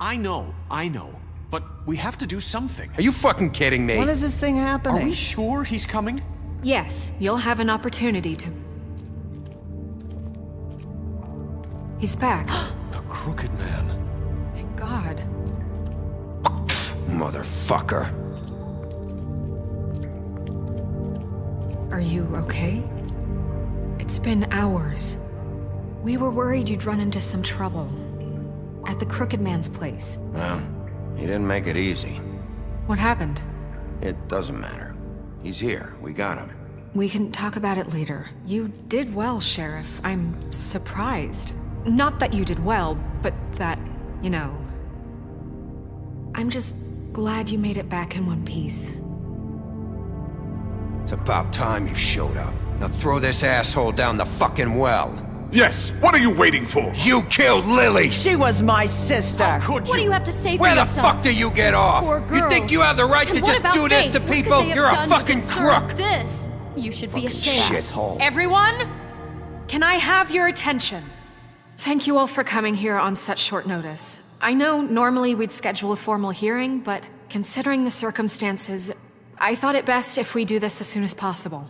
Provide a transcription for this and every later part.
I know. But we have to do something. Are you fucking kidding me? When is this thing happening? Are we sure he's coming? Yes, you'll have an opportunity to... He's back. The Crooked Man. Thank God. Motherfucker. Are you okay? It's been hours. We were worried you'd run into some trouble. At the Crooked Man's place. Well, he didn't make it easy. What happened? It doesn't matter. He's here. We got him. We can talk about it later. You did well, Sheriff. I'm surprised. Not that you did well, but that, you know... I'm just glad you made it back in one piece. It's about time you showed up. Now throw this asshole down the fucking well. Yes, what are you waiting for? You killed Lily! She was my sister. How could you? What do you have to say for Where the yourself? fuck do you get off? Poor You think girls. you have the right And to what just about do this Faith? to What could people? they have You're a done to fucking deserve crook! This. You should be ashamed. Shithole. Everyone? Can I have your attention? Thank you all for coming here on such short notice. I know normally we'd schedule a formal hearing, but considering the circumstances, I thought it best if we do this as soon as possible.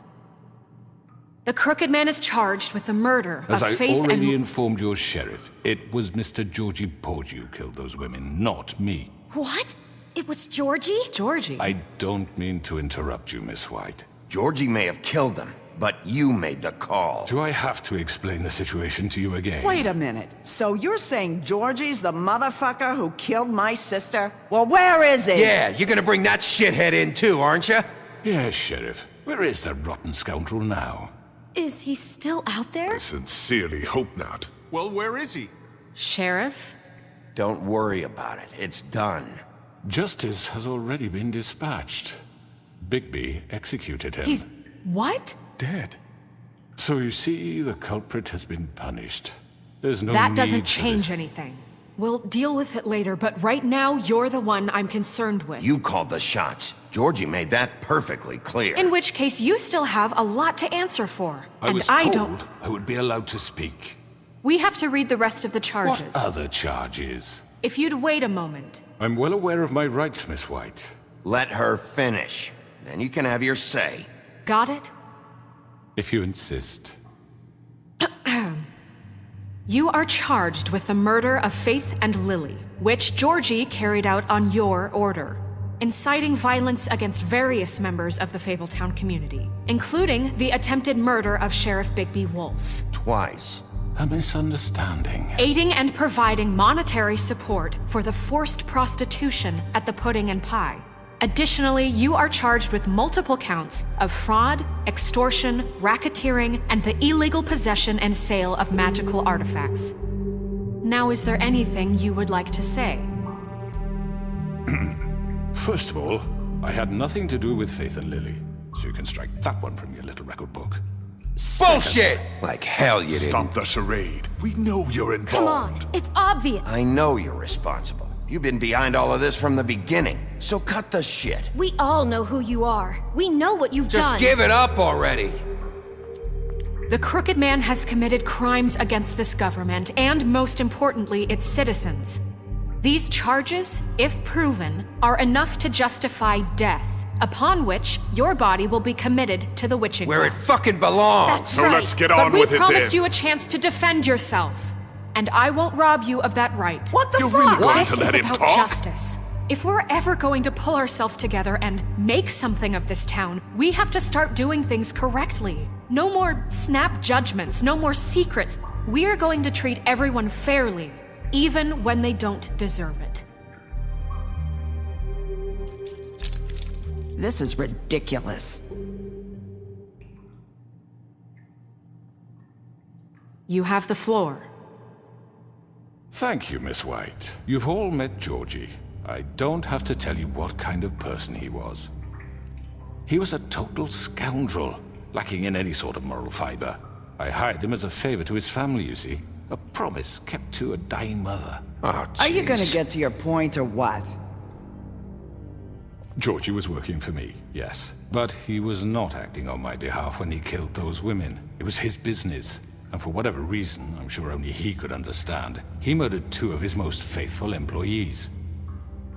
The Crooked Man is charged with the murder As of I Faith already and... informed your sheriff, it was Mr. Georgie Porgy who killed those women, not me. What? It was Georgie? Georgie? I don't mean to interrupt you, Miss White. Georgie may have killed them, but you made the call. Do I have to explain the situation to you again? Wait a minute. So you're saying Georgie's the motherfucker who killed my sister? Well, where is he? Yeah, you're gonna bring that shithead in too, aren't you? Yes, Sheriff. Where is that rotten scoundrel now? Is he still out there? I sincerely hope not. Well, where is he? Sheriff? Don't worry about it. It's done. Justice has already been dispatched. Bigby executed him. He's... what? Dead. So you see, the culprit has been punished. There's no That need doesn't for change this. anything. We'll deal with it later, but right now, you're the one I'm concerned with. You called the shots. Georgie made that perfectly clear. In which case, you still have a lot to answer for. I was and told I would be allowed to speak. We have to read the rest of the charges. What other charges? If you'd wait a moment. I'm well aware of my rights, Miss White. Let her finish. Then you can have your say. Got it? If you insist. You are charged with the murder of Faith and Lily, which Georgie carried out on your order, inciting violence against various members of the Fabletown community, including the attempted murder of Sheriff Bigby Wolf. Twice. A misunderstanding. Aiding and providing monetary support for the forced prostitution at the Pudding and Pie. Additionally, you are charged with multiple counts of fraud, extortion, racketeering, and the illegal possession and sale of magical artifacts. Now, is there anything you would like to say? First of all, I had nothing to do with Faith and Lily, so you can strike that one from your little record book. Bullshit! Like hell you didn't. Stop the charade. We know you're involved. Come on, it's obvious. I know you're responsible. You've been behind all of this from the beginning. So cut the shit. We all know who you are. We know what you've done. Just give it up already. The Crooked Man has committed crimes against this government and, most importantly, its citizens. These charges, if proven, are enough to justify death, upon which your body will be committed to the witching Where it well. fucking belongs. That's So right. let's get But on we with it promised then. you a chance to defend yourself, and I won't rob you of that right. What the You're fuck? really going This to is let him about talk? justice. If we're ever going to pull ourselves together and make something of this town, we have to start doing things correctly. No more snap judgments, no more secrets. We're going to treat everyone fairly, even when they don't deserve it. This is ridiculous. You have the floor. Thank you, Miss White. You've all met Georgie. I don't have to tell you what kind of person he was. He was a total scoundrel, lacking in any sort of moral fiber. I hired him as a favor to his family, you see. A promise kept to a dying mother. Oh, Are you gonna jeez. get to your point or what? Georgie was working for me, yes. But he was not acting on my behalf when he killed those women. It was his business. And for whatever reason, I'm sure only he could understand, he murdered 2 of his most faithful employees.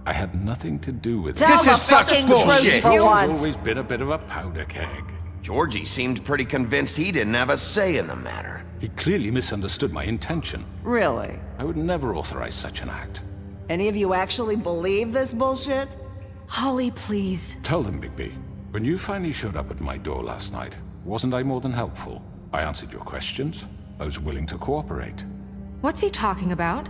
I had nothing to do with it. Tell This the is such fucking bullshit. truth for He's once. always been a bit of a powder keg. Georgie seemed pretty convinced he didn't have a say in the matter. He clearly misunderstood my intention. Really? I would never authorize such an act. Any of you actually believe this bullshit? Holly, please. Tell them, Bigby. When you finally showed up at my door last night, wasn't I more than helpful? I answered your questions. I was willing to cooperate. What's he talking about?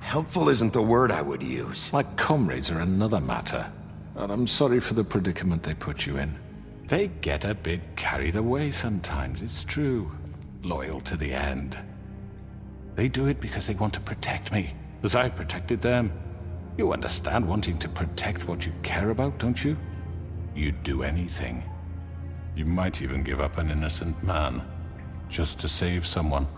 Helpful isn't the word I would use. My comrades are another matter, and I'm sorry for the predicament they put you in. They get a bit carried away sometimes, it's true. Loyal to the end. They do it because they want to protect me, as I protected them. You understand wanting to protect what you care about, don't you? You'd do anything. You might even give up an innocent man, just to save someone.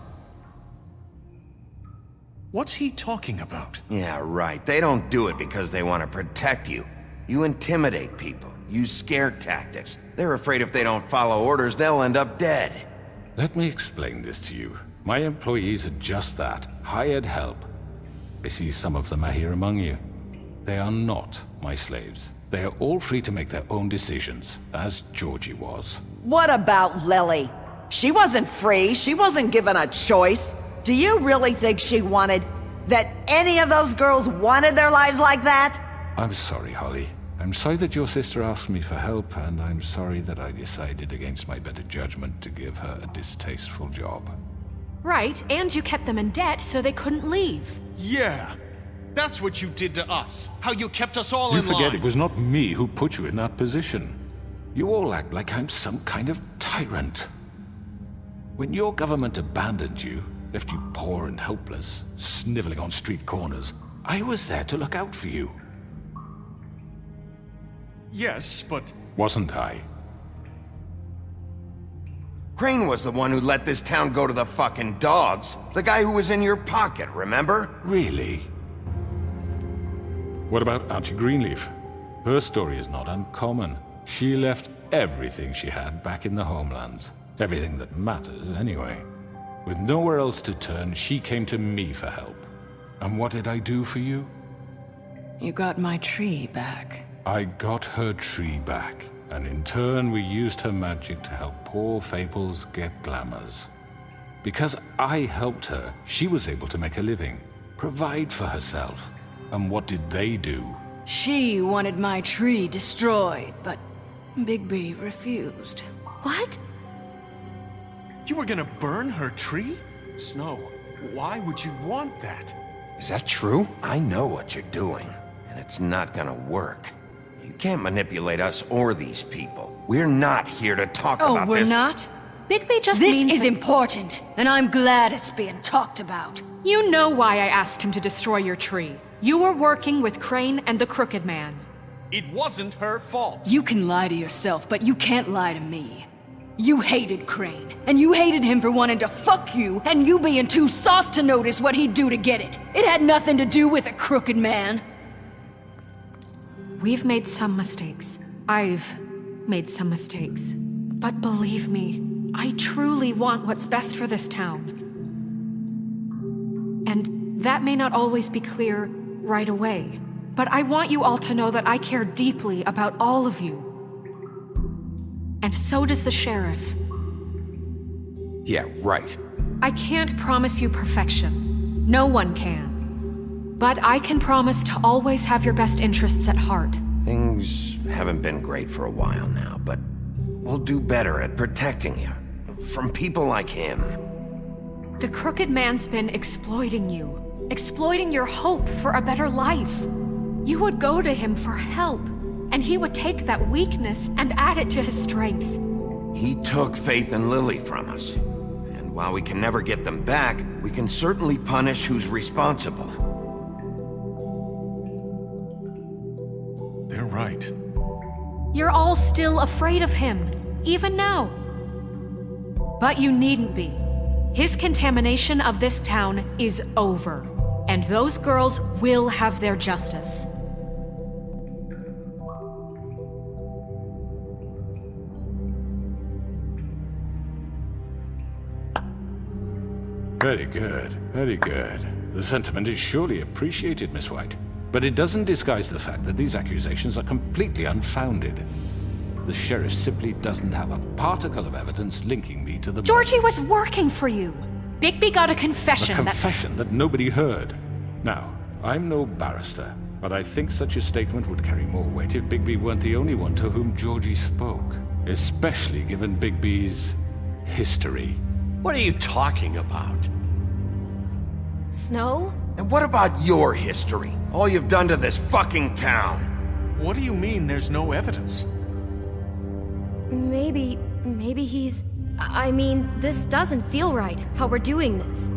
What's he talking about? Yeah, right. They don't do it because they want to protect you. You intimidate people, use scare tactics. They're afraid if they don't follow orders, they'll end up dead. Let me explain this to you. My employees are just that, hired help. I see some of them are here among you. They are not my slaves. They are all free to make their own decisions, as Georgie was. What about Lily? She wasn't free. She wasn't given a choice. Do you really think she wanted... that any of those girls wanted their lives like that? I'm sorry, Holly. I'm sorry that your sister asked me for help, and I'm sorry that I decided against my better judgment to give her a distasteful job. Right, and you kept them in debt so they couldn't leave. Yeah. That's what you did to us. How you kept us all You in line. forget it was not me who put you in that position. You all act like I'm some kind of tyrant. When your government abandoned you, left you poor and helpless, sniveling on street corners, I was there to look out for you. Yes, but... Wasn't I? Crane was the one who let this town go to the fucking dogs. The guy who was in your pocket, remember? Really? What about Auntie Greenleaf? Her story is not uncommon. She left everything she had back in the homelands. Everything that matters, anyway. With nowhere else to turn, she came to me for help. And what did I do for you? You got my tree back. I got her tree back, and in turn we used her magic to help poor Fables get glamours. Because I helped her, she was able to make a living, provide for herself. And what did they do? She wanted my tree destroyed, but Bigby refused. What? You were gonna burn her tree? Snow, why would you want that? Is that true? I know what you're doing, and it's not gonna work. You can't manipulate us or these people. We're not here to talk Oh, about we're this. not? Bigby just This means is that- important, and I'm glad it's being talked about. You know why I asked him to destroy your tree. You were working with Crane and the Crooked Man. It wasn't her fault. You can lie to yourself, but you can't lie to me. You hated Crane, and you hated him for wanting to fuck you, and you being too soft to notice what he'd do to get it. It had nothing to do with a Crooked Man. We've made some mistakes. I've made some mistakes. But believe me, I truly want what's best for this town. And that may not always be clear right away. But I want you all to know that I care deeply about all of you. And so does the sheriff. Yeah, right. I can't promise you perfection. No one can. But I can promise to always have your best interests at heart. Things haven't been great for a while now, but we'll do better at protecting you. From people like him. The Crooked Man's been exploiting you. Exploiting your hope for a better life. You would go to him for help, and he would take that weakness and add it to his strength. He took Faith and Lily from us. And while we can never get them back, we can certainly punish who's responsible. They're right. You're all still afraid of him, even now. But you needn't be. His contamination of this town is over, and those girls will have their justice. Very good, very good. The sentiment is surely appreciated, Miss White. But it doesn't disguise the fact that these accusations are completely unfounded. The sheriff simply doesn't have a particle of evidence linking me to the... Georgie was working for you. Bigby got a confession A confession that nobody heard. Now, I'm no barrister, but I think such a statement would carry more weight if Bigby weren't the only one to whom Georgie spoke. Especially given Bigby's history. What are you talking about? Snow? And what about your history? All you've done to this fucking town? What do you mean there's no evidence? Maybe he's... I mean, this doesn't feel right, how we're doing this.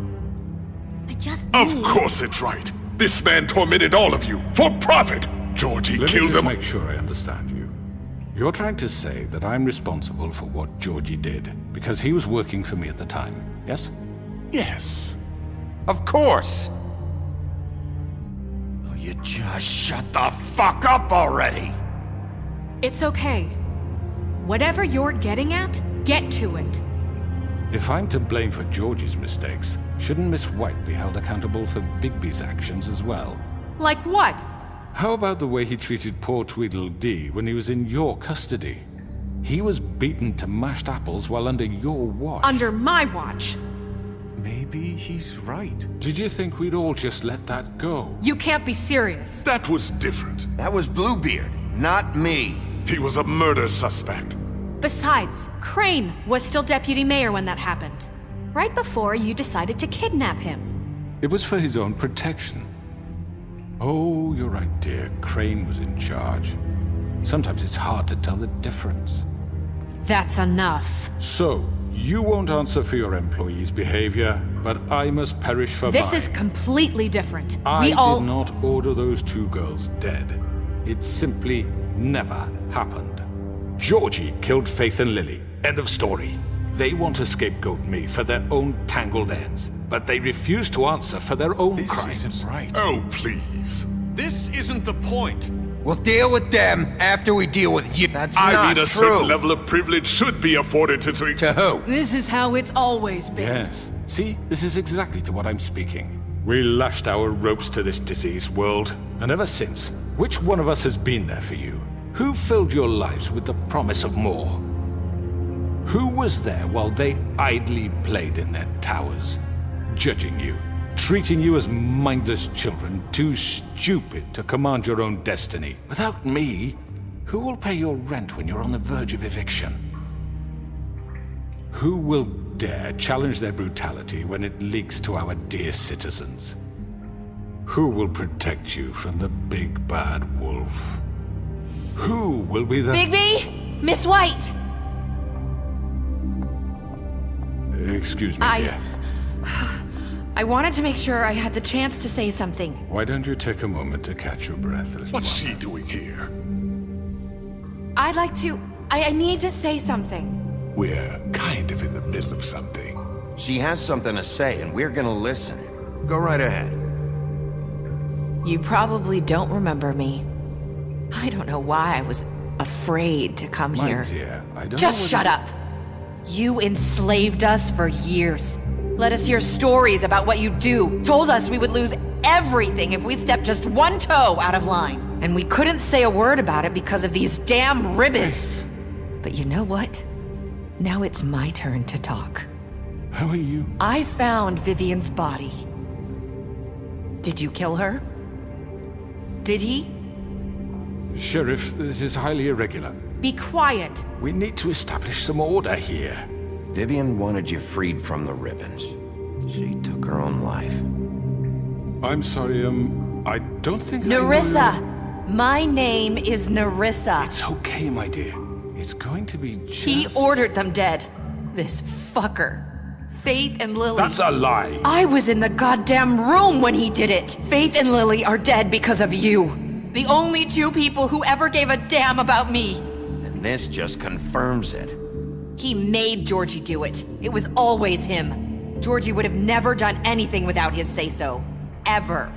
I just Of need... course it's right. This man tormented all of you for profit. Georgie Let me killed just him. make sure I understand you. You're trying to say that I'm responsible for what Georgie did because he was working for me at the time, yes? Yes. Of course! Oh, you just shut the fuck up already! It's okay. Whatever you're getting at, get to it. If I'm to blame for Georgie's mistakes, shouldn't Miss White be held accountable for Bigby's actions as well? Like what? How about the way he treated poor Tweedledee when he was in your custody? He was beaten to mashed apples while under your watch. Under my watch. Maybe he's right. Did you think we'd all just let that go? You can't be serious. That was different. That was Bluebeard, not me. He was a murder suspect. Besides, Crane was still deputy mayor when that happened. Right before you decided to kidnap him. It was for his own protection. Oh, you're right, dear. Crane was in charge. Sometimes it's hard to tell the difference. That's enough. So, you won't answer for your employees' behavior, but I must perish for This mine. is completely different. I We all... did not order those two girls dead. It simply never happened. Georgie killed Faith and Lily. End of story. They want to scapegoat me for their own tangled ends, but they refuse to answer for their own This crimes. isn't right. Oh, please. This isn't the point. We'll deal with them after we deal with you. That's I not mean, a true. certain level of privilege should be afforded to... To who? This is how it's always been. Yes. See, this is exactly to what I'm speaking. We lashed our ropes to this diseased world, and ever since, which one of us has been there for you? Who filled your lives with the promise of more? Who was there while they idly played in their towers, judging you, treating you as mindless children, too stupid to command your own destiny? Without me, who will pay your rent when you're on the verge of eviction? Who will dare challenge their brutality when it leaks to our dear citizens? Who will protect you from the big bad wolf? Who will be the... Bigby? Miss White! Excuse me, dear. I wanted to make sure I had the chance to say something. Why don't you take a moment to catch your breath a little What's while? she doing here? I'd like to... I need to say something. We're kind of in the middle of something. She has something to say, and we're gonna listen. Go right ahead. You probably don't remember me. I don't know why I was afraid to come My here. dear, I don't Just know shut whether- up. You enslaved us for years. Let us hear stories about what you do. Told us we would lose everything if we stepped just one toe out of line. And we couldn't say a word about it because of these damn ribbons. But you know what? Now it's my turn to talk. How are you? I found Vivian's body. Did you kill her? Did he? Sheriff, this is highly irregular. Be quiet. We need to establish some order here. Vivian wanted you freed from the ribbons. She took her own life. I'm sorry, I don't think I know Nerissa! your- My name is Nerissa. It's okay, my dear. It's going to be just... He ordered them dead. This fucker. Faith and Lily. That's a lie! I was in the goddamn room when he did it. Faith and Lily are dead because of you. The only two people who ever gave a damn about me. And this just confirms it. He made Georgie do it. It was always him. Georgie would have never done anything without his say-so. Ever.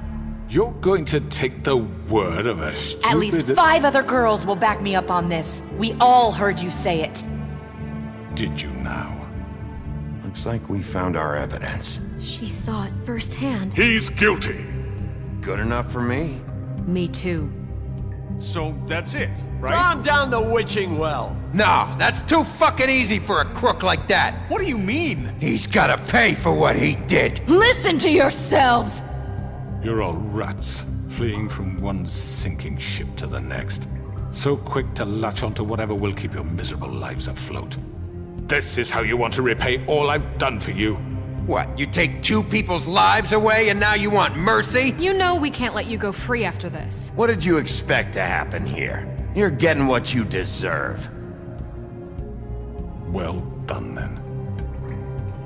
You're going to take the word of a stupid... At least 5 other girls will back me up on this. We all heard you say it. Did you now? Looks like we found our evidence. She saw it firsthand. He's guilty. Good enough for me. Me too. So that's it, right? Calm down the witching well. Nah, that's too fucking easy for a crook like that. What do you mean? He's gotta pay for what he did. Listen to yourselves! You're all rats, fleeing from one sinking ship to the next. So quick to latch onto whatever will keep your miserable lives afloat. This is how you want to repay all I've done for you? What, you take two people's lives away and now you want mercy? You know we can't let you go free after this. What did you expect to happen here? You're getting what you deserve. Well done, then.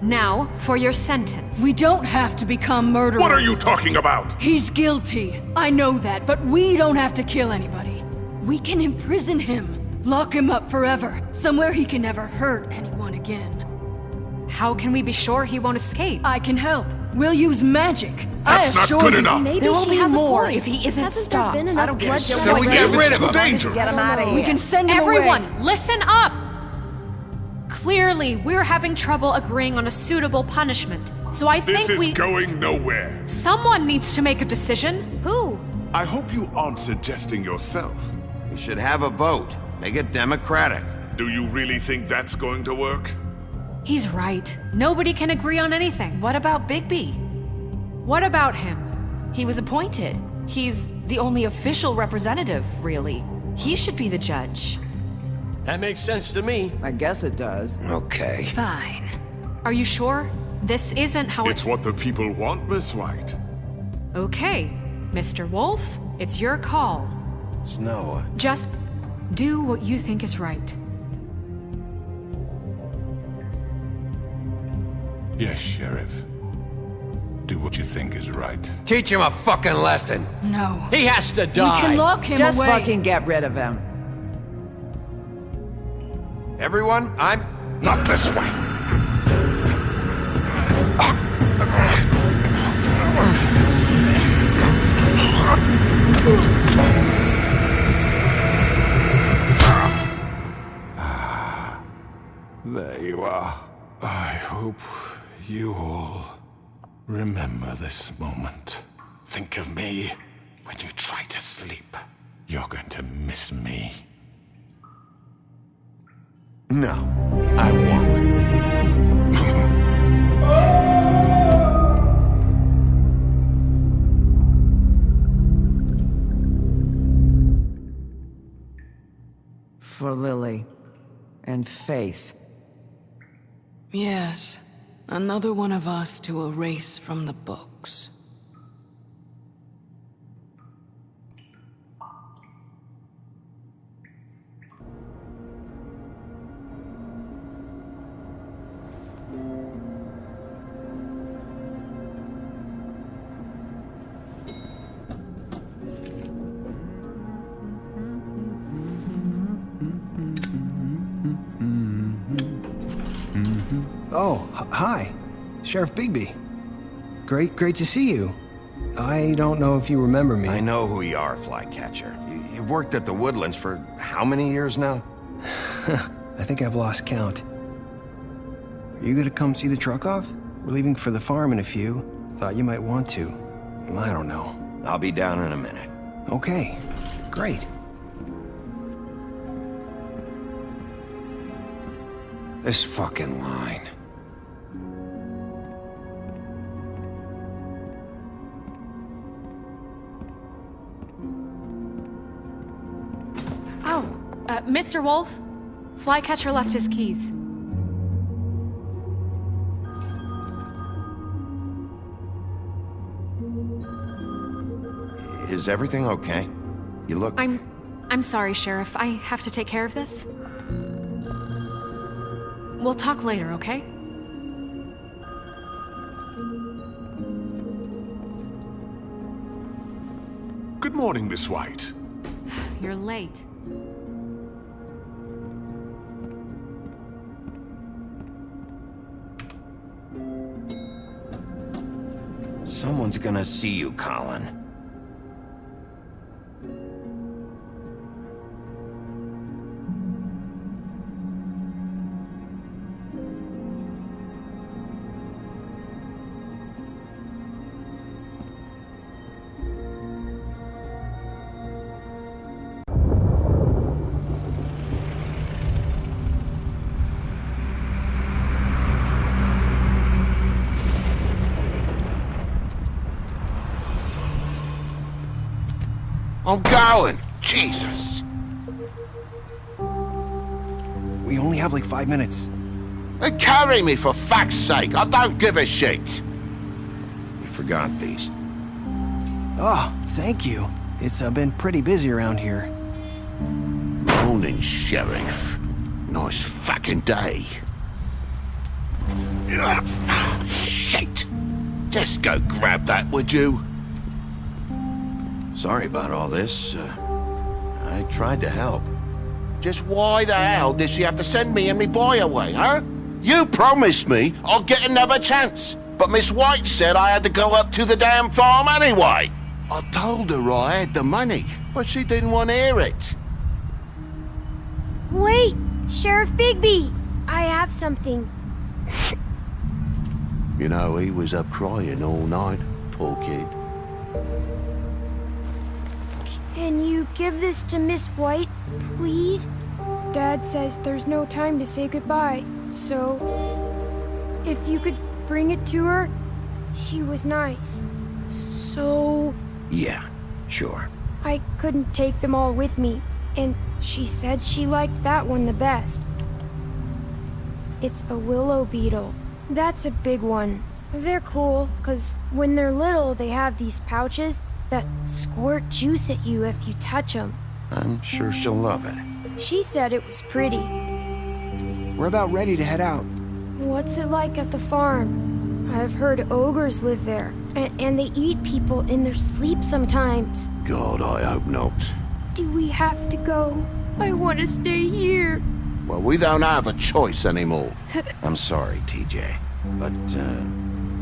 Now, for your sentence. We don't have to become murderers. What are you talking about? He's guilty. I know that, but we don't have to kill anybody. We can imprison him. Lock him up forever. Somewhere he can never hurt anyone again. How can we be sure he won't escape? I can help. We'll use magic. That's I not assure good you. enough. Maybe There will she be has more a point. if he isn't Hasn't stopped. there been I enough don't give a bloodshed shit. So we already? get rid It's of too him. dangerous. Get him out of here. We can send him Everyone, away. listen up! Clearly, we're having trouble agreeing on a suitable punishment, so I This think is going nowhere. Someone needs to make a decision. Who? I hope you aren't suggesting yourself. We should have a vote. Make it democratic. Do you really think that's going to work? He's right. Nobody can agree on anything. What about Bigby? What about him? He was appointed. He's the only official representative, really. He should be the judge. That makes sense to me. I guess it does. Okay. Fine. Are you sure? This isn't how It's what the people want, Miss White. Okay, Mr. Wolf, it's your call. Snow, Just do what you think is right. Yes, Sheriff. Do what you think is right. Teach him a fucking lesson. No. He has to We die. can lock him Just away. fucking get rid of him. everyone, I'm... Not this way! There you are. I hope you all remember this moment. Think of me when you try to sleep. You're going to miss me. No, I won't. For Lily and Faith. Yes. Another one of us to erase from the books. Oh, hi. Sheriff Bigby. Great to see you. I don't know if you remember me. I know who you are, Flycatcher. You've worked at the Woodlands for how many years now? I think I've lost count. Are you gonna come see the truck off? We're leaving for the farm in a few. Thought you might want to. I don't know. I'll be down in a minute. Okay, great. This fucking line. Oh, Mr. Wolf, Flycatcher left his keys. Is everything okay? You look... I'm sorry, Sheriff. I have to take care of this. We'll talk later, okay? Good morning, Miss White. You're late. Someone's gonna see you, Colin. I'm going. Jesus. We only have like 5 minutes. Carry me for fuck's sake. I don't give a shit. You forgot these. Oh, thank you. It's been pretty busy around here. Morning, Sheriff. Nice fucking day. Shit. Just go grab that, would you? Sorry about all this. I tried to help. Just why the hell did she have to send me and me boy away, huh? You promised me I'll get another chance, but Miss White said I had to go up to the damn farm anyway. I told her I had the money, but she didn't want to hear it. Wait, Sheriff Bigby, I have something. You know, he was up crying all night, poor kid. Can you give this to Miss White, please? Dad says there's no time to say goodbye, so if you could bring it to her, she was nice. So Yeah, sure. I couldn't take them all with me, and she said she liked that one the best. It's a willow beetle. That's a big one. They're cool, 'cause when they're little, they have these pouches that squirt juice at you if you touch them. I'm sure she'll love it. She said it was pretty. We're about ready to head out. What's it like at the farm? I've heard ogres live there, and they eat people in their sleep sometimes. God, I hope not. Do we have to go? I want to stay here. Well, we don't have a choice anymore. I'm sorry, TJ. But,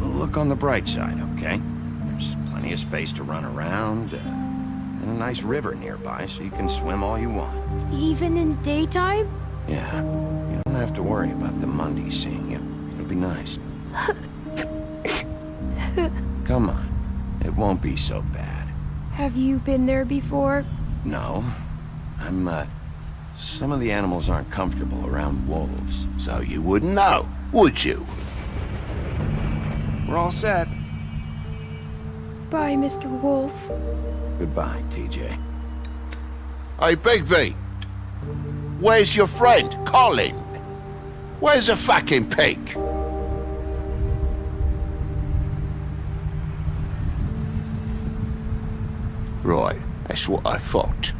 look on the bright side, okay? There's plenty of space to run around, and a nice river nearby, so you can swim all you want. Even in daytime? Yeah, you don't have to worry about the Mundy seeing you. It'll be nice. Come on, it won't be so bad. Have you been there before? No, some of the animals aren't comfortable around wolves. So you wouldn't know, would you? We're all set. Bye, Mr. Wolf. Goodbye, TJ. Hey, Bigby. Where's your friend, Colin? Where's the fucking pig? Right, that's what I thought.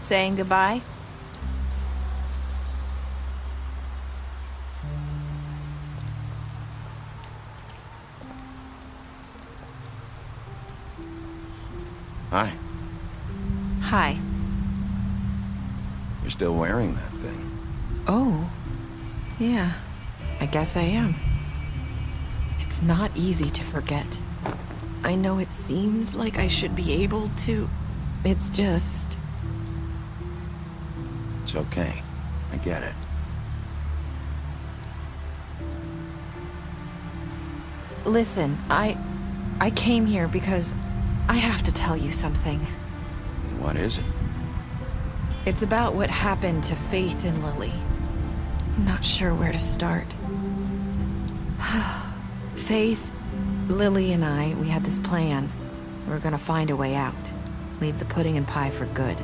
Saying goodbye? Hi. Hi. You're still wearing that thing. Oh, yeah. I guess I am. It's not easy to forget. I know it seems like I should be able to. It's just... It's okay. I get it. Listen, I came here because I have to tell you something. What is it? It's about what happened to Faith and Lily. I'm not sure where to start. Faith, Lily, and I, we had this plan. We were gonna find a way out. Leave the pudding and pie for good.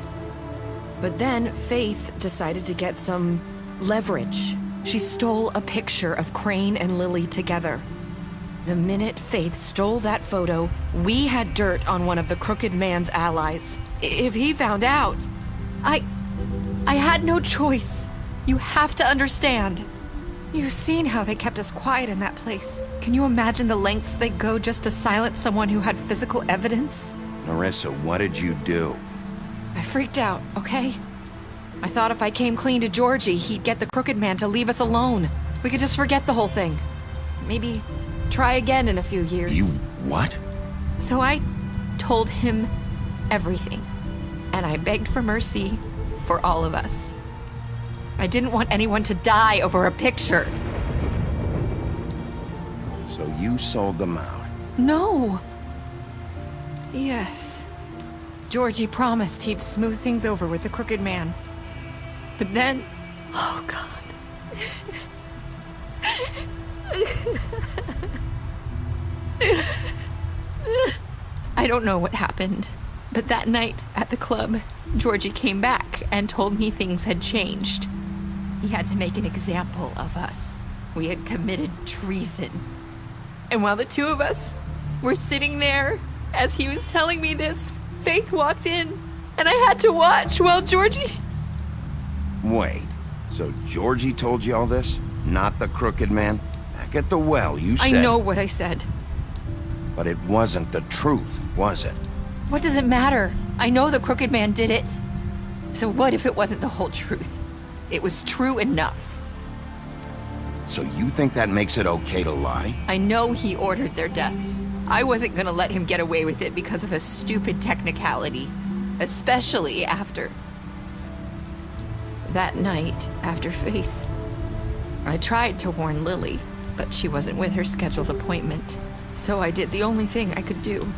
But then Faith decided to get some leverage. She stole a picture of Crane and Lily together. The minute Faith stole that photo, we had dirt on one of the Crooked Man's allies. If he found out, I had no choice. You have to understand. You've seen how they kept us quiet in that place. Can you imagine the lengths they go just to silence someone who had physical evidence? Narissa, what did you do? I freaked out, okay? I thought if I came clean to Georgie, he'd get the Crooked Man to leave us alone. We could just forget the whole thing. Maybe try again in a few years. You what? So I told him everything. And I begged for mercy for all of us. I didn't want anyone to die over a picture. So you sold them out? No. Yes. Georgie promised he'd smooth things over with the Crooked Man. But then... Oh, God. I don't know what happened, but that night at the club, Georgie came back and told me things had changed. He had to make an example of us. We had committed treason. And while the two of us were sitting there, as he was telling me this, Faith walked in, and I had to watch while Georgie... Wait, so Georgie told you all this? Not the crooked man? Back at the well, you said... I know what I said. But it wasn't the truth, was it? What does it matter? I know the crooked man did it. So what if it wasn't the whole truth? It was true enough. So you think that makes it okay to lie? I know he ordered their deaths. I wasn't gonna let him get away with it because of a stupid technicality. Especially after... that night, after Faith. I tried to warn Lily, but she wasn't with her scheduled appointment. So I did the only thing I could do.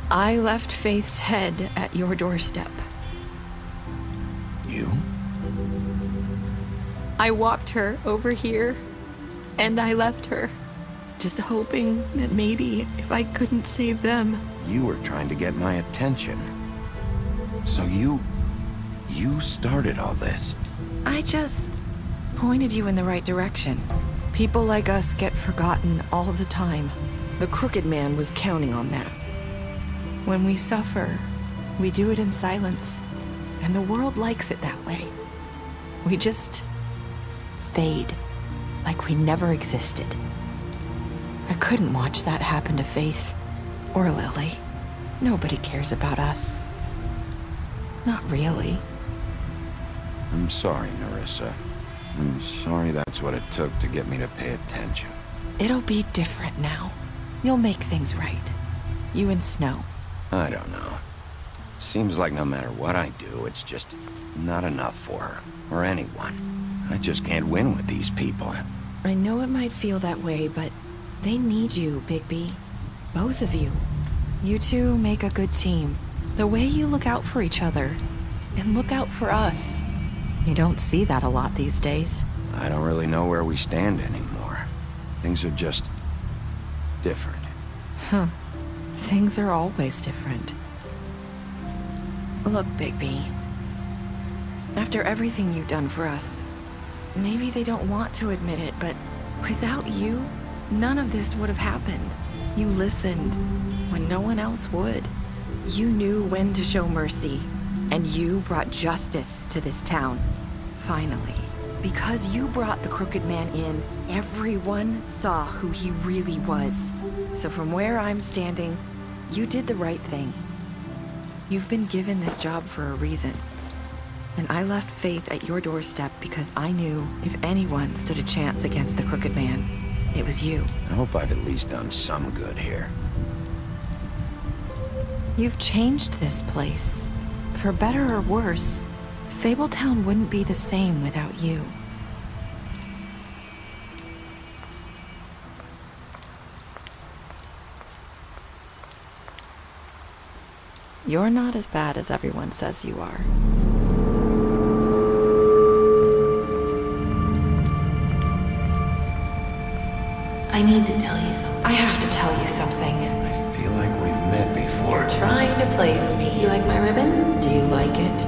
I left Faith's head at your doorstep. You? I walked her over here, and I left her, just hoping that maybe if I couldn't save them... You were trying to get my attention. So you started all this. I just pointed you in the right direction. People like us get forgotten all the time. The crooked man was counting on that. When we suffer, we do it in silence, and the world likes it that way. We just fade, like we never existed. I couldn't watch that happen to Faith, or Lily. Nobody cares about us. Not really. I'm sorry, Nerissa. I'm sorry that's what it took to get me to pay attention. It'll be different now. You'll make things right. You and Snow. I don't know. Seems like no matter what I do, it's just not enough for her, or anyone. I just can't win with these people. I know it might feel that way, but they need you, Bigby. Both of you. You two make a good team. The way you look out for each other, and look out for us. You don't see that a lot these days. I don't really know where we stand anymore. Things are just... different. Huh. Things are always different. Look, Bigby. After everything you've done for us, maybe they don't want to admit it, but without you, none of this would have happened. You listened when no one else would. You knew when to show mercy, and you brought justice to this town. Finally. Because you brought the crooked man in, everyone saw who he really was. So from where I'm standing, you did the right thing. You've been given this job for a reason. And I left Faith at your doorstep because I knew if anyone stood a chance against the crooked man, it was you. I hope I've at least done some good here. You've changed this place. For better or worse, Fabletown wouldn't be the same without you. You're not as bad as everyone says you are. I need to tell you something. I have to tell you something. I feel like we've met before. You're trying to place me. You like my ribbon? Do you like it?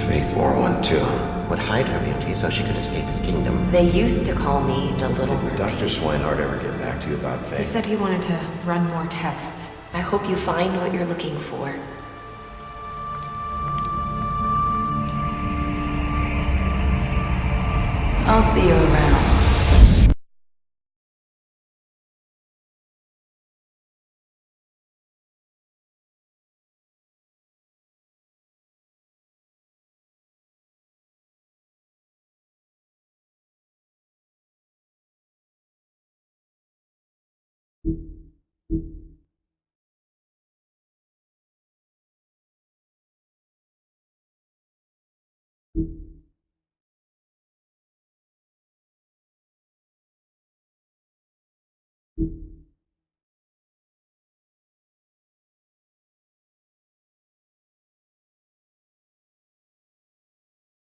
Faith wore one too. Would hide her beauty so she could escape his kingdom. They used to call me the Little Did Mermaid. Dr. Swinehart ever get back to you about Faith? He said he wanted to run more tests. I hope you find what you're looking for. I'll see you around. you